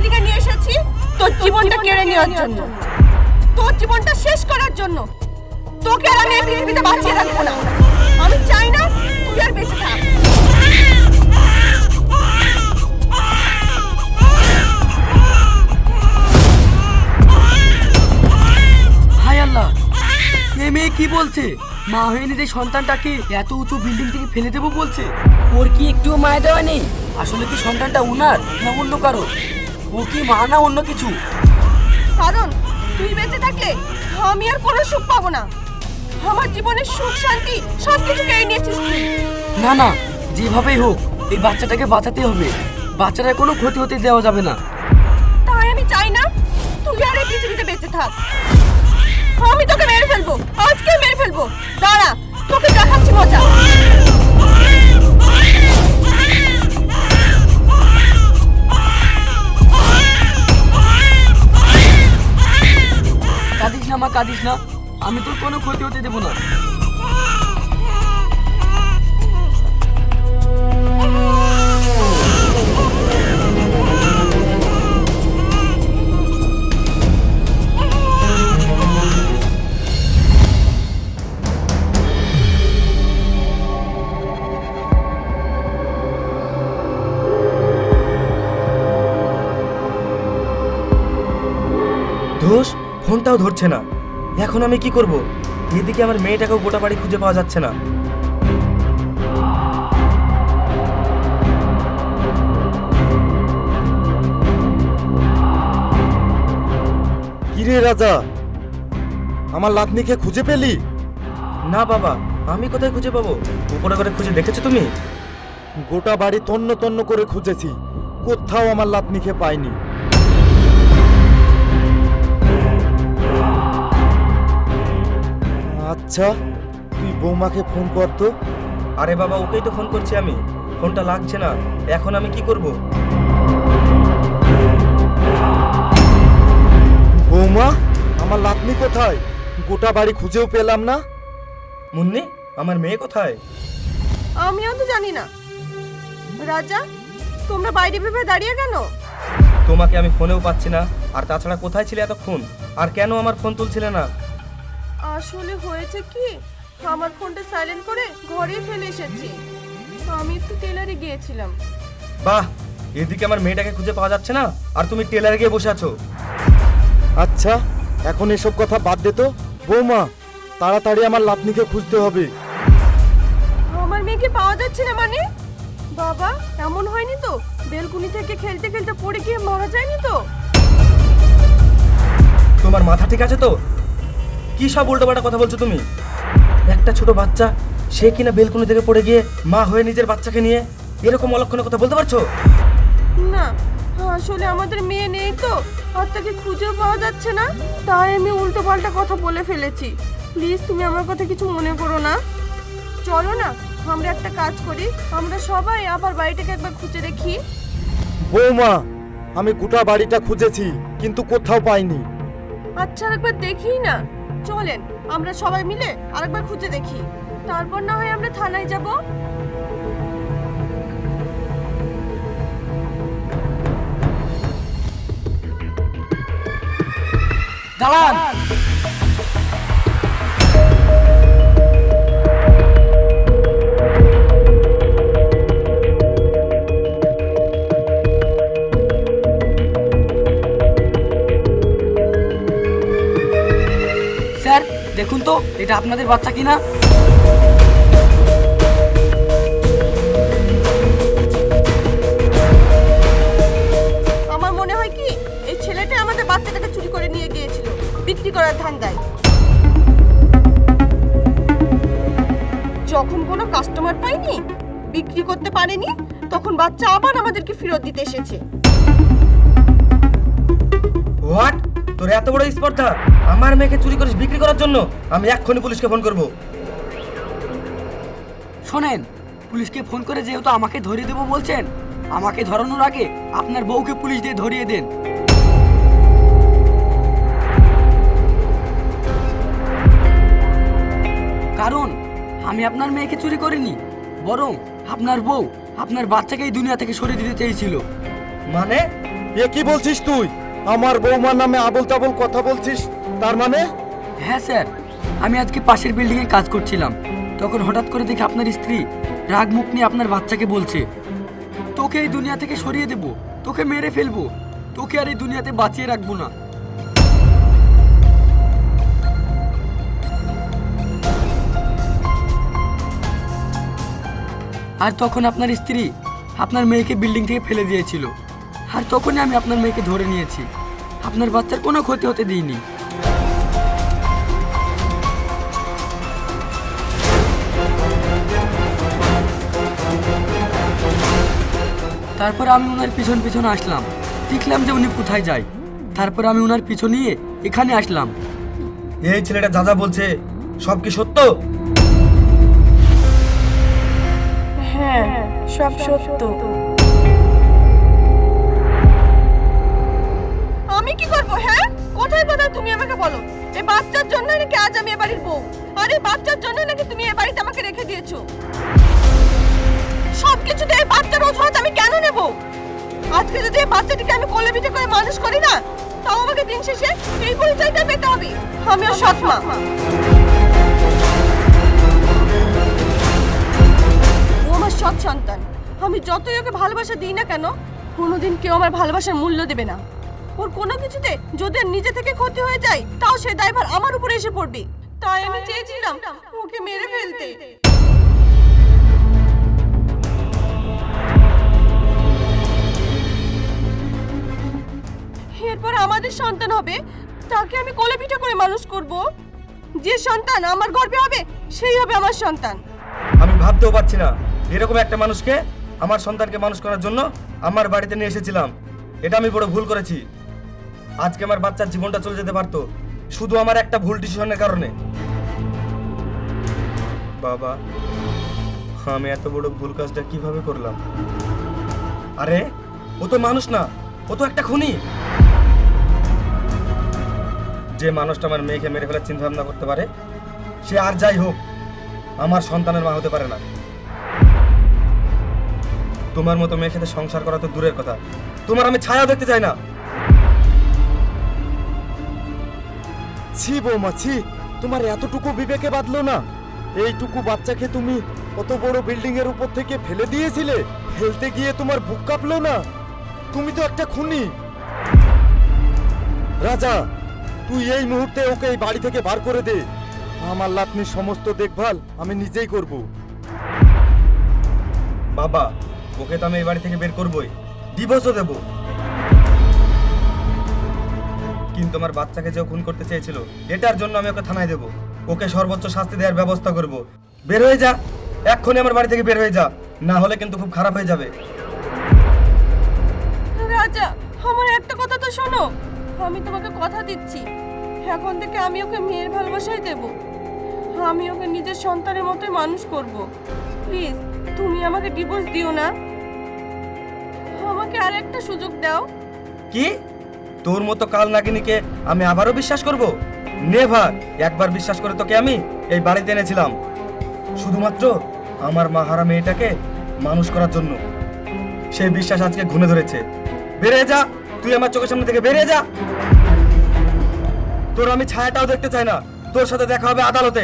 এদিকে নিয়ে এসেছি তোর জীবনটা কেড়ে নেওয়ার জন্য, তোর জীবনটা শেষ করার জন্য। তোকে আর আমি এই পৃথিবীতে বাঁচিয়ে রাখবো না। আমি চাই না তুই আর বেঁচে থাক। হায় আল্লাহ, এ মেয়ে কি বলছে? মা হয়ে নিজের সন্তানটাকে এত উঁচু বিল্ডিং থেকে ফেলে দেবো বলছে। ওর কি একটু মায়া দেওয়া নেই? আসলে কি সন্তানটা উনার না অন্য কারো? ও কি মা না অন্য কিছু? কারণ তুই বেঁচে থাকলে আমি আর কোনো সুখ পাবো না। আমার জীবনের সুখ শান্তি সবকিছু কেড়ে নিয়েছিস তুই। না না, যেভাবেই হোক এই বাচ্চাটাকে বাঁচাতে হবে। বাচ্চাটার কোনো ক্ষতি হতে দেওয়া যাবে না। তাই আমি চাই না তুই আর এই পৃথিবীতে বেঁচে থাক। আমি তোকে মেরে ফেলবো, আজকে মেরে ফেলবো। দাঁড়া, তোকে দেখাচ্ছি মজা। কাঁদিস না মা, কাঁদিস না। আমি তোর কোনো ক্ষতি হতে দেবো না। ধুস, ফোনটাও ধরছে না। এখন আমি কি করব? এদিকে আমার মেয়েটাকেও গোটা বাড়ি খুঁজে পাওয়া যাচ্ছে না। কিরে রাজা, আমার লাতনিকে খুঁজে পেলি? না বাবা, আমি কোথায় খুঁজে পাবো? উপরে করে খুঁজে দেখেছো তুমি? গোটা বাড়ি তন্ন তন্ন করে খুঁজেছি, কোথাও আমার লাতনিকে পাইনি। আচ্ছা, তুই বৌমাকে ফোন কর তো। আরে বাবা, ওকেই তো ফোন করছি আমি। ফোনটা লাগছে না। এখন আমি কি করব? বৌমা, আমার লাতনি কোথায়? গোটা বাড়ি খুঁজেও পেলাম না। মুন্নি, আমার মেয়ে কোথায়? আমিও তো জানি না। রাজা, তোমরা বাইরে ভেবে দাঁড়িয়ে কেন? তোমাকে আমি ফোনেও পাচ্ছি না। আর তাছাড়া কোথায় ছিলে এতক্ষণ? আর কেন আমার ফোন তুলছিলে না? আসলে হয়েছে কি, আমার ফোনটা সাইলেন্ট করে ঘরেই ফেলে এসেছি। আমি একটু টেলারে গিয়েছিলাম। বাহ, এদিকে আমার মেয়েটাকে খুঁজে পাওয়া যাচ্ছে না, আর তুমি টেলারে গিয়ে বসে আছো। আচ্ছা, এখন এসব কথা বাদ দে তো। বৌমা, তাড়াতাড়ি আমার লাতনিকে খুঁজতে হবে। আমার মেয়েকে পাওয়া যাচ্ছে না মানে? বাবা, এমন হয়নি তো? বেলকুনি থেকে খেলতে খেলতে পড়ে গিয়ে মারা যায়নি তো? তোমার মাথা ঠিক আছে তো? কি সব উল্টোপাল্টা কথা বলছো তুমি? একটা ছোট বাচ্চা, সে কিনা বেলকুনি থেকে পড়ে গিয়ে মা হয়ে নিজের বাচ্চাকে নিয়ে এরকম অলক্ষণে কথা বলতে পারছো? না, আসলে আমাদের মেয়ে নেই তো, আর তাকে খুঁজেও পাওয়া যাচ্ছে না। তাই আমি উল্টো পাল্টা কথা বলে ফেলেছি। প্লিজ তুমি আমার কথা কিছু মনে করো না। চলো না, আমরা একটা কাজ করি, আমরা সবাই আবার বাড়িটাকে একবার খুঁজে দেখি। বৌমা, আমি গোটা বাড়িটা খুঁজেছি, কিন্তু কোথাও পাইনি। আচ্ছা, একবার দেখি না। চলেন, আমরা সবাই মিলে আরেকবার খুঁজে দেখি। তারপর না হয় আমরা থানায় যাব। দাঁড়ান। স্যার, দেখুন তো এটা আপনাদের বাচ্চা কিনা। আমার মনে হয় কি, এই ছেলেটা আমাদের বাচ্চাটাকে চুরি করে নিয়ে গিয়েছিল বিক্রি করার ধান্দায়। যখন কোনো কাস্টমার পাইনি, বিক্রি করতে পারেনি, তখন বাচ্চা আবার আমাদেরকে ফেরত দিতে এসেছে। হোয়াট? তোর এত বড় স্পর্ধা আমার মেয়েকে চুরি করিস বিক্রি করার জন্য? আমি এক্ষুনি পুলিশকে ফোন করব। শোনেন, পুলিশকে ফোন করে যেহেতু আমাকে ধরিয়ে দেবো বলছেন, আমাকে ধরানোর আগে আপনার বউকে পুলিশ দিয়ে ধরিয়ে দেন। কারণ আমি আপনার মেয়েকে চুরি করিনি, বরং আপনার বউ আপনার বাচ্চাকে এই দুনিয়া থেকে সরিয়ে দিতে চেয়েছিল। মানে এ কি বলছিস তুই? আমার বৌমার নামে আবল তাবল কথা বলছিস, তার মানে? হ্যাঁ স্যার, আমি আজকে পাশের বিল্ডিংয়ে কাজ করছিলাম, তখন হঠাৎ করে দেখি আপনার স্ত্রী রাগ মুখ নিয়ে আপনার বাচ্চাকে বলছে, তোকে এই দুনিয়া থেকে সরিয়ে দেব, তোকে মেরে ফেলবো, তোকে আর এই দুনিয়াতে বাঁচিয়ে রাখবো না। আর তখন আপনার স্ত্রী আপনার মেয়েকে বিল্ডিং থেকে ফেলে দিয়েছিল, আর তখনই আমি আপনার মেয়েকে ধরে নিয়েছি, আপনার বাচ্চার কোনো ক্ষতি হতে দিইনি। তারপর আমি ওনার পিছন পিছন আসলাম, দেখলাম যে উনি কোথায় যায়, তারপর আমি ওনার পিছন নিয়ে এখানে আসলাম। এই ছেলেটা যা যা বলছে সব কি সত্য? হ্যাঁ, সব সত্য। আমি কি করব? হ্যাঁ, কোথায় কোথায় তুমি আমাকে বলো। এই বাচ্চার জন্য নাকি আজ আমি এ বাড়ির বউ, আর এই বাচ্চার জন্য নাকি তুমি এ বাড়িতে আমাকে রেখে দিয়েছো। সবকিছুতে এই বাচ্চার অজুহাত আমি কেন নেব? আজকে যদি এই বাচ্চাটিকে আমি কোলে পিঠে করে মানুষ করি না, তাও আমাকে দিন শেষে এই পরিচয়টা পেতে হবে, আমি ওর সৎ মা। ও আমার সৎ সন্তান, আমি যতই ওকে ভালোবাসা দিই না কেন, কোনোদিন কেউ আমার ভালোবাসার মূল্য দেবে না। ওর কোনো কিছুতে যদি ওর নিজে থেকে ক্ষতি হয়ে যায়, তাও সে দায়ভার আমার উপরে এসে পড়বে। তাই আমি চেয়েছিলাম ওকে মেরে ফেলতে। এরপর আমাদের সন্তান হবে, তাকে আমি কোলে পিঠে করে মানুষ করব। যে সন্তান আমার গর্বে হবে, সেই হবে আমার সন্তান। আমি ভাবতেও পারছি না এরকম একটা মানুষকে আমার সন্তানকে মানুষ করার জন্য আমার বাড়িতে নিয়ে এসেছিলাম। এটা আমি বড় ভুল করেছি। আজকে আমার বাচ্চার জীবনটা চলে যেতে পারতো শুধু আমার একটা ভুল ডিসিশনের কারণে। বাবা, আমি এত বড় ভুল কাজটা কিভাবে করলাম? আরে ও তো মানুষ না, ও তো একটা খুনি। যে মানুষটা আমার মেয়েকে মেরে ফেলার চিন্তা ভাবনা করতে পারে, সে আর যাই হোক আমার সন্তানের মা হতে পারে না। তোমার মতো মেয়ের সাথে সংসার করা তো দূরের কথা, তোমার আমি ছায়া দেখতে চাই না। ছি বৌমা ছি, তোমার এতটুকু বিবেকে বাঁধলো না? এইটুকু বাচ্চাকে তুমি অত বড় বিল্ডিং এর উপর থেকে ফেলে দিয়েছিলে? ফেলতে গিয়ে তোমার বুক কাঁপলো না? তুমি তো একটা খুনি। রাজা, তুই এই মুহূর্তে ওকে এই বাড়ি থেকে বার করে দে। আমার লাতনির সমস্ত দেখভাল আমি নিজেই করব। বাবা, ওকে তো আমি এই বাড়ি থেকে বের করবই, ডিভোর্সও দেব। কিন্তু আমার বাচ্চাকে যে খুন করতে চেয়েছিল, এটার জন্য আমি ওকে থানায় দেব। ওকে সর্বোচ্চ শাস্তি দেওয়ার ব্যবস্থা করব। বের হয়ে যা, এক্ষুনি আমার বাড়ি থেকে বের হয়ে যা, না হলে কিন্তু খুব খারাপ হয়ে যাবে। রাজা, আমার একটা কথা তো শোনো। আমি তোমাকে কথা দিচ্ছি, এখন থেকে আমি ওকে মেয়ের ভালোবাসাই দেব। আমি ওকে নিজের সন্তানের মতোই মানুষ করব। প্লিজ, তুমি আমাকে ডিভোর্স দিও না। আমাকে আর একটা সুযোগ দাও। কি? তোর মতো কাল নাগিনীকে আমি আবারও বিশ্বাস করব? নেভার। একবার বিশ্বাস করে তোকে আমি এই বাড়িতে এনেছিলাম শুধুমাত্র আমার মা হারা মেয়েটাকে মানুষ করার জন্য। সেই বিশ্বাস আজকে ঘুরে ধরেছে। বেরিয়ে যা, তুই আমার চোখের সামনে থেকে বেরিয়ে যা। তোর আমি ছায়াটাও দেখতে চাই না। তোর সাথে দেখা হবে আদালতে।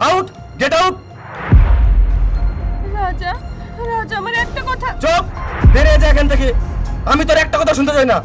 Out, get out. রাজা, রাজা, আমার একটা কথা। চুপ, বেরিয়ে যা এখান থেকে। আমি তোর একটা কথা শুনতে চাই না।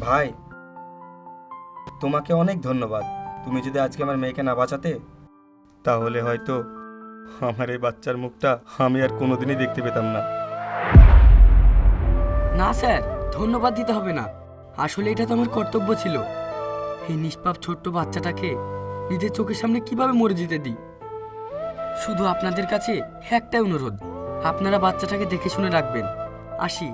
ভাই, তোমাকে অনেক ধন্যবাদ। তুমি যদি আজকে আমার মেয়েকে না বাঁচাতে, তাহলে হয়তো আমার এই বাচ্চার মুখটা আমি আর কোনোদিনই দেখতে পেতাম না। না স্যার, ধন্যবাদ দিতে হবে না, আসলে এটা তো আমার কর্তব্য ছিল। এই নিষ্পাপ ছোট্ট বাচ্চাটাকে নিজের চোখের সামনে কিভাবে মরে যেতে দিই। শুধু আপনাদের কাছে একটাই অনুরোধ, আপনারা বাচ্চাটাকে দেখে শুনে রাখবেন। আসি।